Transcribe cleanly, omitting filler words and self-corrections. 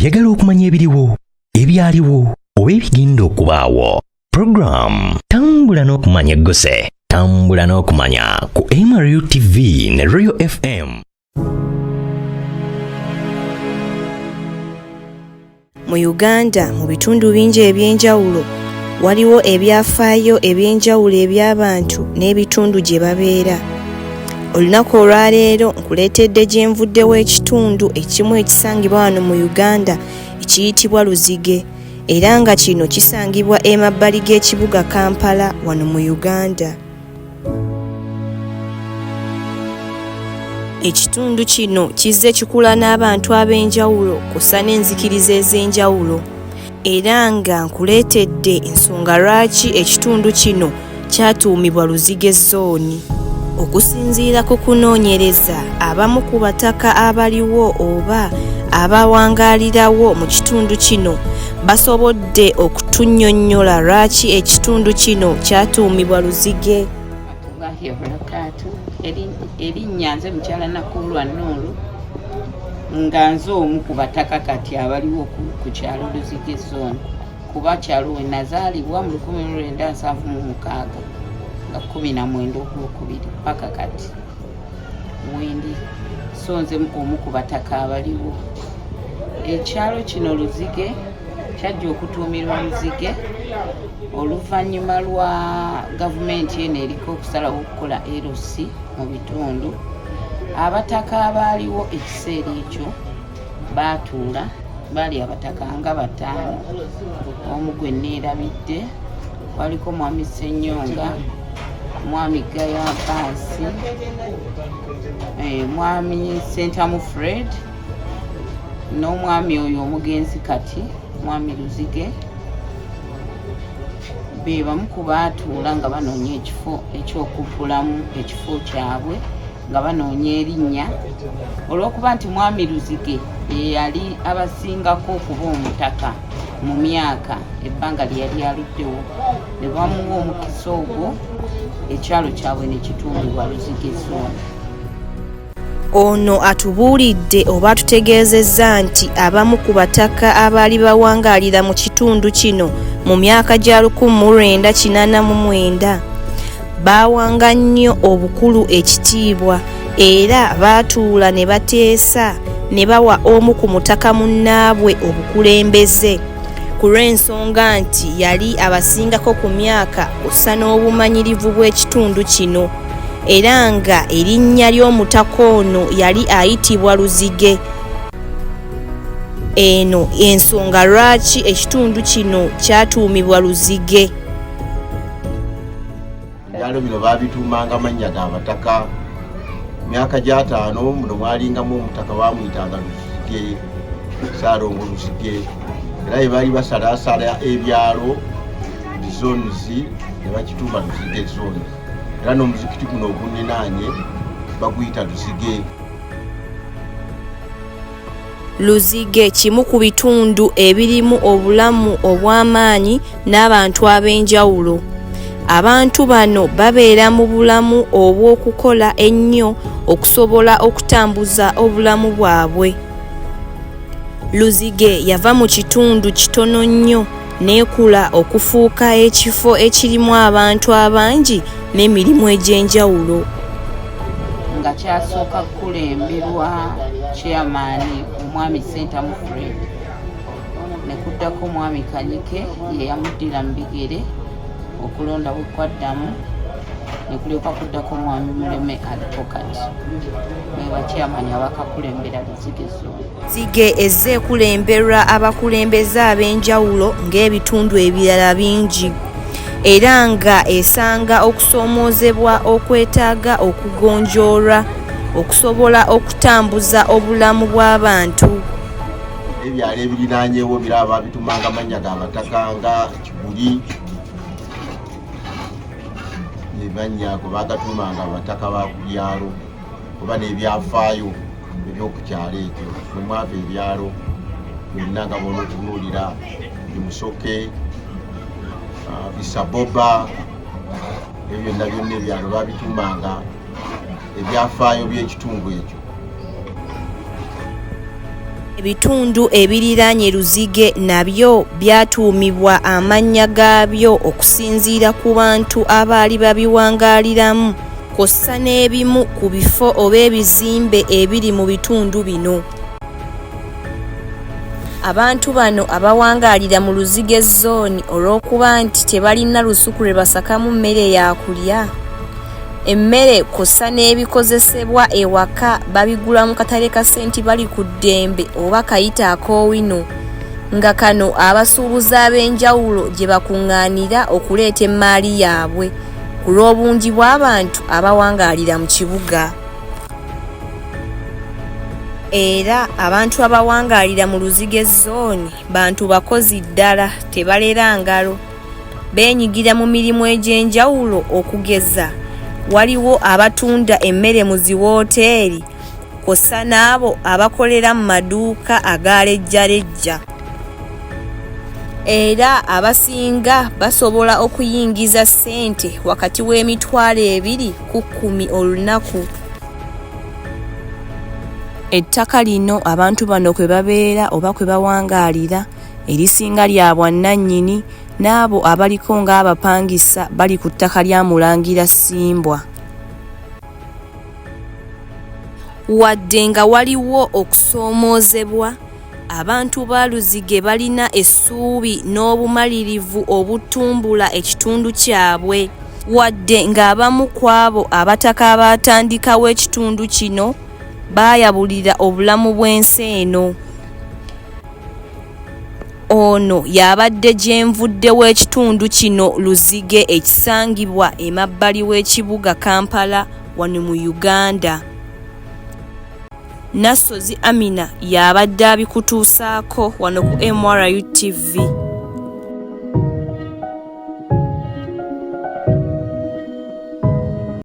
Oyagala okumanya ebiriwo, ebyaliwo, oba ebigenda okubaawo. Program Tambula n'okumanya eggose. Tambula n'okumanya ku MRU TV ne Royal FM. Mu Uganda mu bitundu bingi eby'enjawulo waliwo ebyafaayo eby'enjawulo eby'abantu n'ebitundu gye babeera. Olunaku olwaleero nkuleetedde gye nvuddewo ekitundu ekimu ekisangibwa wano mu Uganda ekiyitibwa Luzige, era nga kino kisangibwa emabbali g'ekibuga Kampala wano mu Uganda. Ekitundu kino kizze kikula n'abantu ab'enjawulo kussa n'enzikiriza ez'enjawulo, era nga nkuleetedde ensonga lwaki ekitundu kino kyatuumibwa Luzige zooni. Okusinziira ku kunoonyereza, abamu ku bataka abaliwo oba abawangaalirawo mu kitundu kino basobodde okutunnyonnyola lwaki ekitundu kino kyatuumibwa Luzige. Erinnya nze mukyala Nakulwa Nuuru, nga nze omu ku bataka kati abaliwo ku kyalo Luzige zooni, kuba kyalo we nazaalibwa mu 1976 nga 19 Ogwokubiri paka kati mwendi, so nze omu ku bataka abaliwo. Ekyalo kino Luzige kyajja okutuumirwa Luzige oluvannyuma lwa gavumenti eno eriko okusalawo okukola LC mu bitundu. Abataka abaaliwo ekiseera ekyo baatuula, baali abataka nga 5. Omu gwe neerabidde waliko Mwami Ssenyonga, Mwami Gaya Abbasi, Mwami Sentamu Fred n'omwami oyo omugenzi kati Mwami Luzige. Be bamu ku baatuula nga banoonya ekifo ekyokubbulamu ekifo kyabwe, nga banoonya erinnya, olw'okuba nti Mwami Luzige ye yali abasingako okuba omutaka mu myaka ebbanga lye yali aluddewo. Ne bamuwa omukisa ogwo, ekyalo kyabwe ne kituumibwa Luzige zooni. Ono atubuulidde oba atutegeezezza nti abamu ku bataka abaali bawangaalira mu kitundu kino mu myaka gya 1989 baawanga nnyo obukulu ekitiibwa, era baatuula ne bateesa ne bawa omu ku mutaka munnaabwe obukulembeze ku lw'ensonga nti yali abasingako ku myaka kussa n'obumanyirivu bw'ekitundu kino, era nga erinnya ly'omutaka ono yali ayitibwa Luzige. Eno ensonga lwaki ekitundu kino kyatuumibwa Luzige. Ebyalo bino baabituumanga mannya g'abataka. Myaka gya 5 muno mwalingamu omutaka baamuyitanga Luzige, Ssaalongo Luzige, era bye baali basalaasala ebyalo bizonizi ne bakituuma Luzige zooni, era n'omuzikiti guno oguninaanye baguyita Luzige. Luzige kimu ku bitundu ebirimu obulamu obw'amaanyi n'abantu ab'enjawulo. Abantu bano babeera mu bulamu obw'okukola ennyo okusobola okutambuza obulamu bwabwe. Luzige yava mu kitundu kitono nnyo n'ekula okufuuka ekifo ekirimu abantu abangi n'emirimu egy'enjawulo. Nga kyasooka kulemberwa chairman Omwami Sentamu Fred, ne kuddako Mwami Kanyike ye yamuddira mu bigere okulonda bwe kwaddamu, ne kulyoka kuddako Mwami Muleme Advocate, ne ba chairman abakakulembera Luzige zooni. Luzige ezze ekulemberwa abakulembeze ab'enjawulo ng'ebitundu ebirala bingi, era nga esanga okusoomoozebwa okwetaaga okugonjoolwa okusobola okutambuza obulamu bw'abantu. Ebyalo ebirinaanyeewo biraba babitumanga mannya g'abataka nga Kibuli, ne mannya kwe bagatumanga abataka ba ku byalo, oba n'ebyafaayo eby'oku kyalo ekyo. Mwe mwava ebyalo byonna nga bona okutunuulira Bimusoke, Bisaboba, ebyo byonna ebyalo babitumanga ebyafaayo by'ekitundu ekyo. Ebitundu ebiriraanye Luzige nabyo byatuumibwa amannya gaabyo okusinziira ku bantu abaali babiwangaaliramu, kw'ossa n'ebimu ku bifo oba ebizimbe ebiri mu bitundu bino. Abantu bano abawangaalira mu Luzige zooni olw'okuba nti tebalina lusuku lwe basakamu mmere ya kulya, emmere kw'ossa n'ebikozesebwa ewaka babigula mu katale ka ssenti bali ku ddembe oba kayita akoowino, nga kano abasuubuzi ab'enjawulo gye bakuŋŋaanira okuleeta emmaali yaabwe ku lw'obungi bw'abantu abawangaalira mu kibuga. Era abantu abawangaalira mu Luzige zooni bantu bakozi ddala, tebalera ngalo, beenyigira mu mirimu egy'enjawulo okugeza waliwo abatunda emmere mu ziwooteeri kw'ossa n'abo abakolera mu maduuka agaalejjalejja. Era abasinga basobola okuyingiza ssente wakati w'emitwalo 2 ku 10 olunaku. Ettaka lino abantu bano kwe babeera oba kwe bawangaalira erisinga lya bwannannyini, n'abo abaliko ng'abapangisa bali ku ttaka lya Mulangira Ssimbwa. Wadde nga waliwo okusoomoozebwa, abantu ba Luzige balina essuubi n'obumalirivu obutumbula ekitundu kyabwe, wadde ng'abamu ku abo abataka abaatandikawo ekitundu kino baayabulira obulamu bw'ensi eno. Ono y'abadde gyenvudde w'ekitundu kino Luzige ekisangibwa emabbali w'ekibuga Kampala wano mu Uganda. Nassozi Aminah y'abadde abikutuusaako wano ku MRU TV.